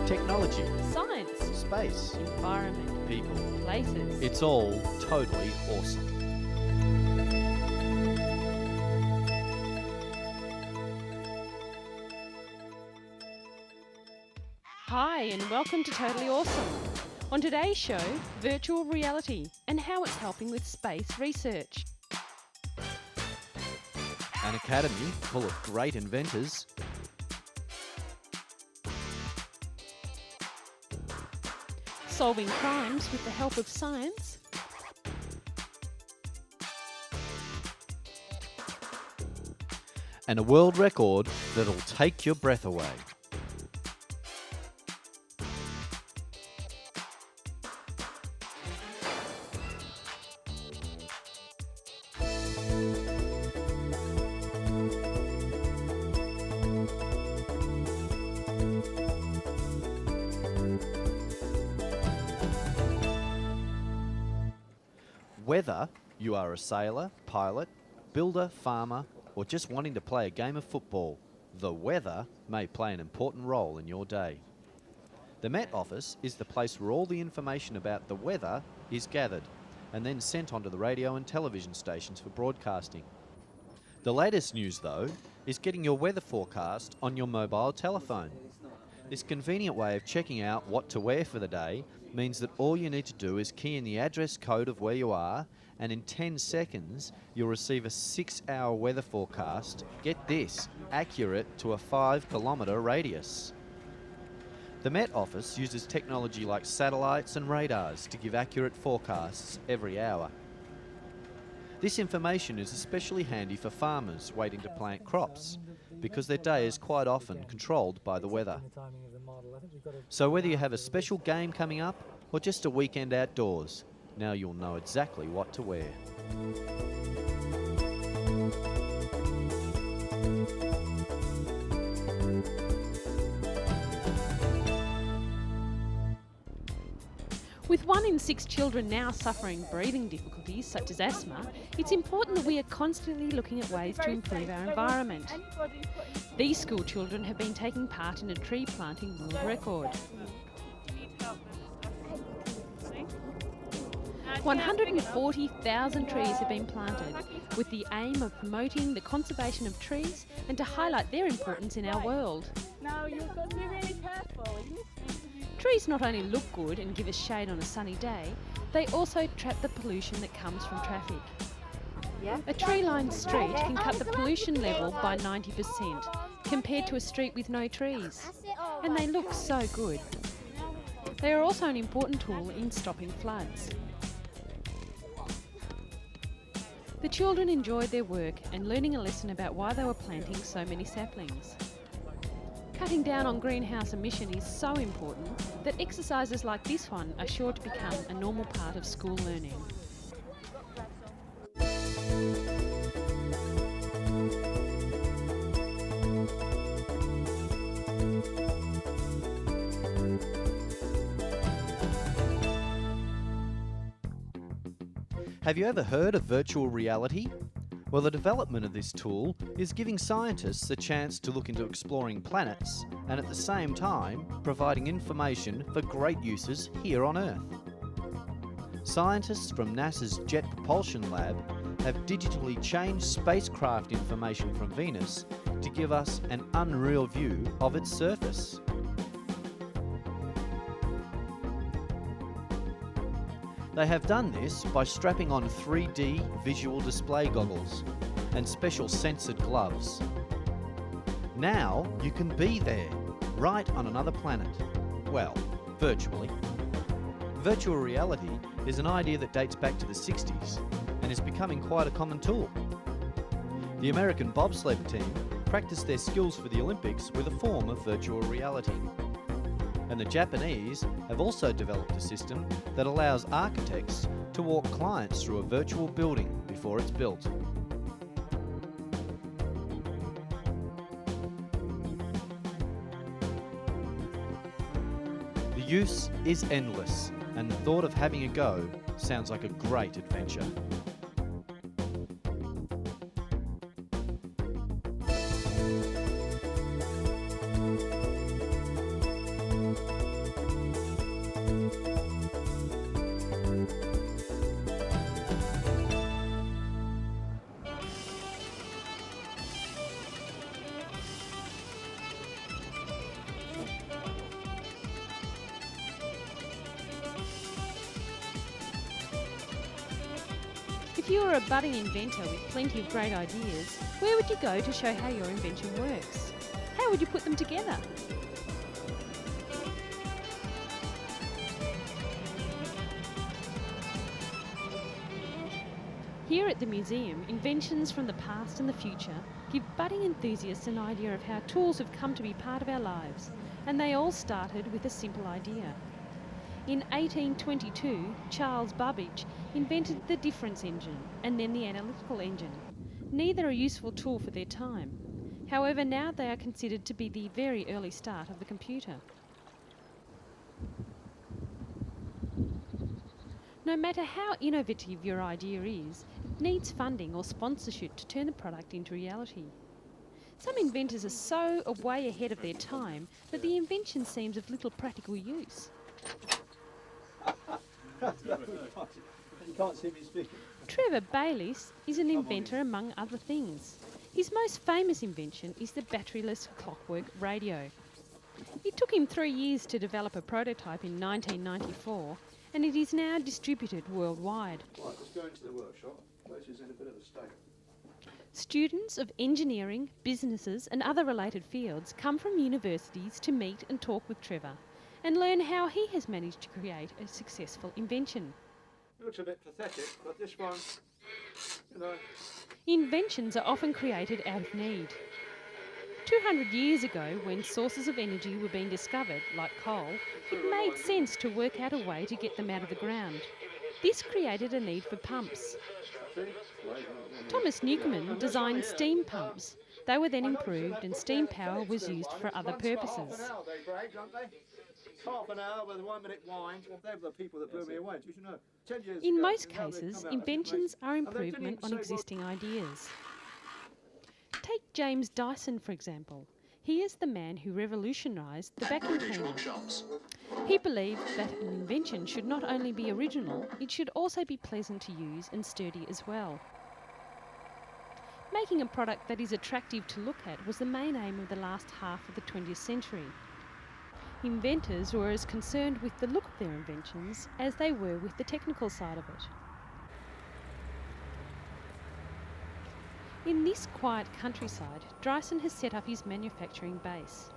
Technology, Science, space, environment, people. places. It's all totally awesome. Hi, and welcome to Totally Awesome. On today's show, virtual reality and how it's helping with space research. An academy full of great inventors. Solving crimes with the help of science. And a world record that'll take your breath away. Whether you are a sailor, pilot, builder, farmer, or just wanting to play a game of football, the weather may play an important role in your day. The Met Office is the place where all the information about the weather is gathered and then sent onto the radio and television stations for broadcasting. The latest news, though, is getting your weather forecast on your mobile telephone. This convenient way of checking out what to wear for the day means that all you need to do is key in the address code of where you are, and in 10 seconds you'll receive a 6-hour weather forecast, get this, accurate to a 5-kilometre radius. The Met Office uses technology like satellites and radars to give accurate forecasts every hour. This information is especially handy for farmers waiting to plant crops, because their day is quite often controlled by the weather. So whether you have a special game coming up or just a weekend outdoors, now you'll know exactly what to wear. With 1 in 6 children now suffering breathing difficulties such as asthma, it's important that we are constantly looking at ways to improve our environment. These school children have been taking part in a tree planting world record. 140,000 trees have been planted, with the aim of promoting the conservation of trees and to highlight their importance in our world. Now you've got to be really careful. Trees not only look good and give us shade on a sunny day, they also trap the pollution that comes from traffic. A tree-lined street can cut the pollution level by 90% compared to a street with no trees, and they look so good. They are also an important tool in stopping floods. The children enjoyed their work and learning a lesson about why they were planting so many saplings. Cutting down on greenhouse emission is so important that exercises like this one are sure to become a normal part of school learning. Have you ever heard of virtual reality? Well, the development of this tool is giving scientists a chance to look into exploring planets and at the same time providing information for great uses here on Earth. Scientists from NASA's Jet Propulsion Lab have digitally changed spacecraft information from Venus to give us an unreal view of its surface. They have done this by strapping on 3D visual display goggles and special censored gloves. Now you can be there, right on another planet. Well, virtually. Virtual reality is an idea that dates back to the 60s and is becoming quite a common tool. The American bobsled team practiced their skills for the Olympics with a form of virtual reality. And the Japanese have also developed a system that allows architects to walk clients through a virtual building before it's built. The use is endless, and the thought of having a go sounds like a great adventure. If you were a budding inventor with plenty of great ideas, where would you go to show how your invention works? How would you put them together? Here at the museum, inventions from the past and the future give budding enthusiasts an idea of how tools have come to be part of our lives, and they all started with a simple idea. In 1822, Charles Babbage invented the difference engine and then the analytical engine. Neither a useful tool for their time. However, now they are considered to be the very early start of the computer. No matter how innovative your idea is, it needs funding or sponsorship to turn the product into reality. Some inventors are so way ahead of their time that the invention seems of little practical use. You can't see me speaking. Trevor Bayliss is an inventor among other things. His most famous invention is the batteryless clockwork radio. It took him 3 years to develop a prototype in 1994, and it is now distributed worldwide. Right, let's go into the workshop. The place is in a bit of a state. Students of engineering, businesses and other related fields come from universities to meet and talk with Trevor and learn how he has managed to create a successful invention. It looks a bit pathetic, but this one, you know... Inventions are often created out of need. 200 years ago, when sources of energy were being discovered, like coal, it made sense to work out a way to get them out of the ground. This created a need for pumps. Thomas Newcomen designed steam pumps. They were then improved and steam power was used for other purposes. Half an hour with 1 minute wine. They were the people that blew me away. You should know. 10 years In ago, most and now they've cases, come out, inventions are and they didn't improvement even on say what- existing ideas. Take James Dyson, for example. He is the man who revolutionised the vacuum cleaner. He believed that an invention should not only be original, it should also be pleasant to use and sturdy as well. Making a product that is attractive to look at was the main aim of the last half of the 20th century. Inventors were as concerned with the look of their inventions as they were with the technical side of it. In this quiet countryside, Dyson has set up his manufacturing base.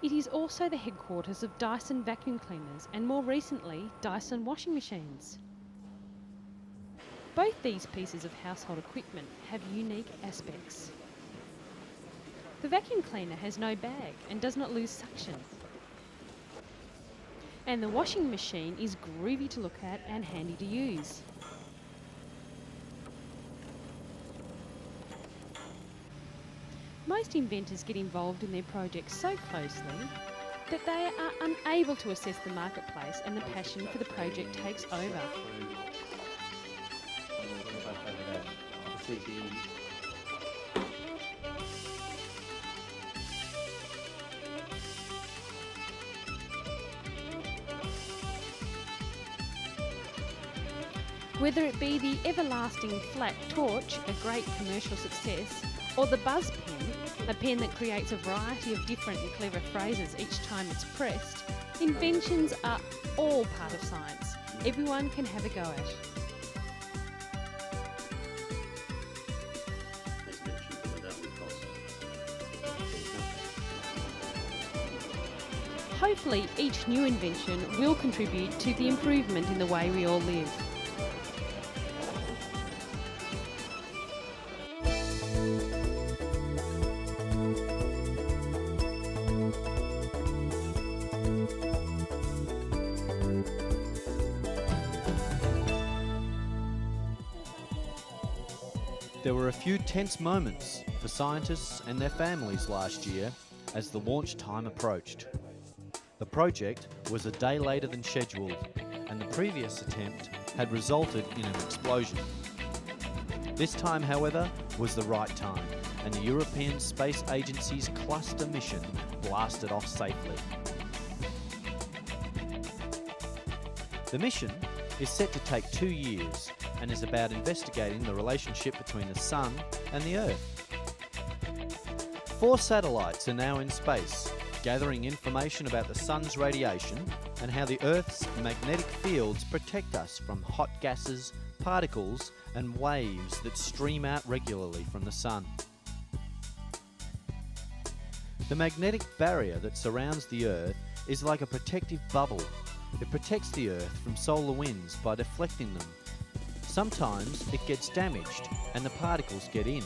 It is also the headquarters of Dyson vacuum cleaners and more recently Dyson washing machines. Both these pieces of household equipment have unique aspects. The vacuum cleaner has no bag and does not lose suction. And the washing machine is groovy to look at and handy to use. Most inventors get involved in their projects so closely that they are unable to assess the marketplace and the passion for the project takes over. Whether it be the everlasting flat torch, a great commercial success, or the buzz pen, a pen that creates a variety of different and clever phrases each time it's pressed, inventions are all part of science. Everyone can have a go at. Hopefully, each new invention will contribute to the improvement in the way we all live. There were a few tense moments for scientists and their families last year as the launch time approached. The project was a day later than scheduled, and the previous attempt had resulted in an explosion. This time, however, was the right time, and the European Space Agency's cluster mission blasted off safely. The mission is set to take 2 years and is about investigating the relationship between the Sun and the Earth. 4 satellites are now in space, gathering information about the Sun's radiation and how the Earth's magnetic fields protect us from hot gases, particles and waves that stream out regularly from the sun. The magnetic barrier that surrounds the Earth is like a protective bubble. It protects the Earth from solar winds by deflecting them. Sometimes it gets damaged and the particles get in.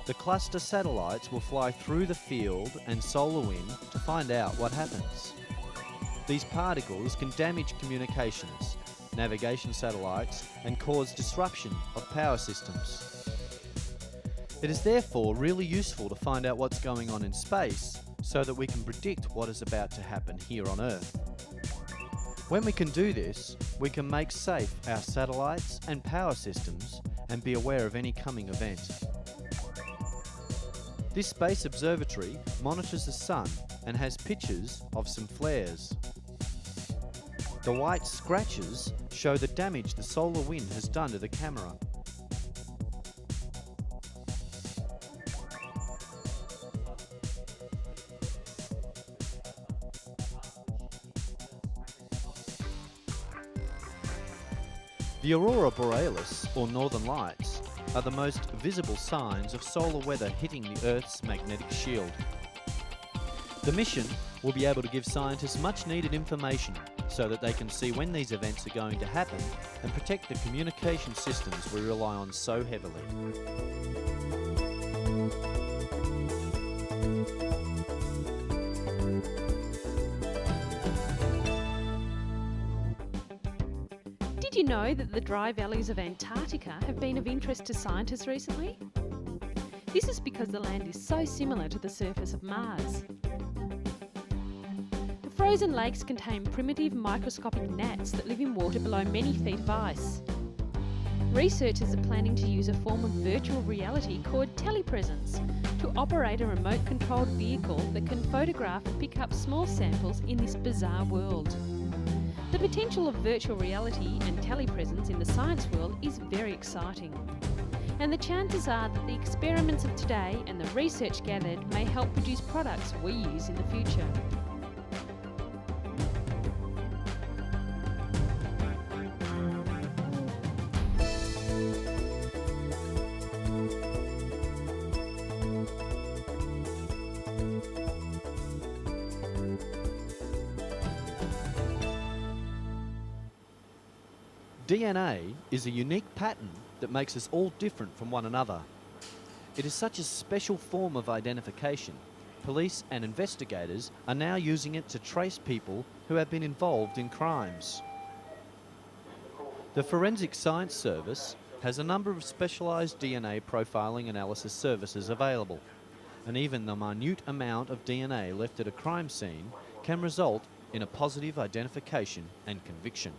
The cluster satellites will fly through the field and solar wind to find out what happens. These particles can damage communications, navigation satellites, and cause disruption of power systems. It is therefore really useful to find out what's going on in space so that we can predict what is about to happen here on Earth. When we can do this, we can make safe our satellites and power systems and be aware of any coming event. This space observatory monitors the sun and has pictures of some flares. The white scratches show the damage the solar wind has done to the camera. The aurora borealis, or northern lights, are the most visible signs of solar weather hitting the Earth's magnetic shield. The mission will be able to give scientists much needed information so that they can see when these events are going to happen and protect the communication systems we rely on so heavily. Did you know that the dry valleys of Antarctica have been of interest to scientists recently? This is because the land is so similar to the surface of Mars. The frozen lakes contain primitive microscopic gnats that live in water below many feet of ice. Researchers are planning to use a form of virtual reality called telepresence to operate a remote-controlled vehicle that can photograph and pick up small samples in this bizarre world. The potential of virtual reality and telepresence in the science world is very exciting. And the chances are that the experiments of today and the research gathered may help produce products we use in the future. DNA is a unique pattern that makes us all different from one another. It is such a special form of identification. Police and investigators are now using it to trace people who have been involved in crimes. The Forensic Science Service has a number of specialised DNA profiling analysis services available, and even the minute amount of DNA left at a crime scene can result in a positive identification and conviction.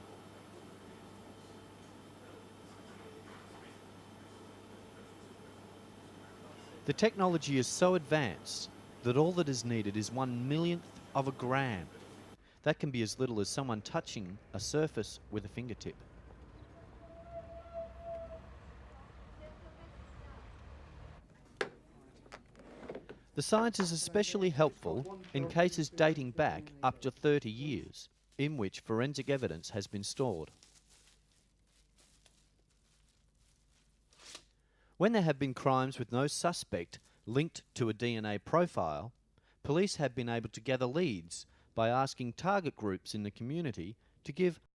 The technology is so advanced that all that is needed is 1/1,000,000th of a gram. That can be as little as someone touching a surface with a fingertip. The science is especially helpful in cases dating back up to 30 years, in which forensic evidence has been stored. When there have been crimes with no suspect linked to a DNA profile, police have been able to gather leads by asking target groups in the community to give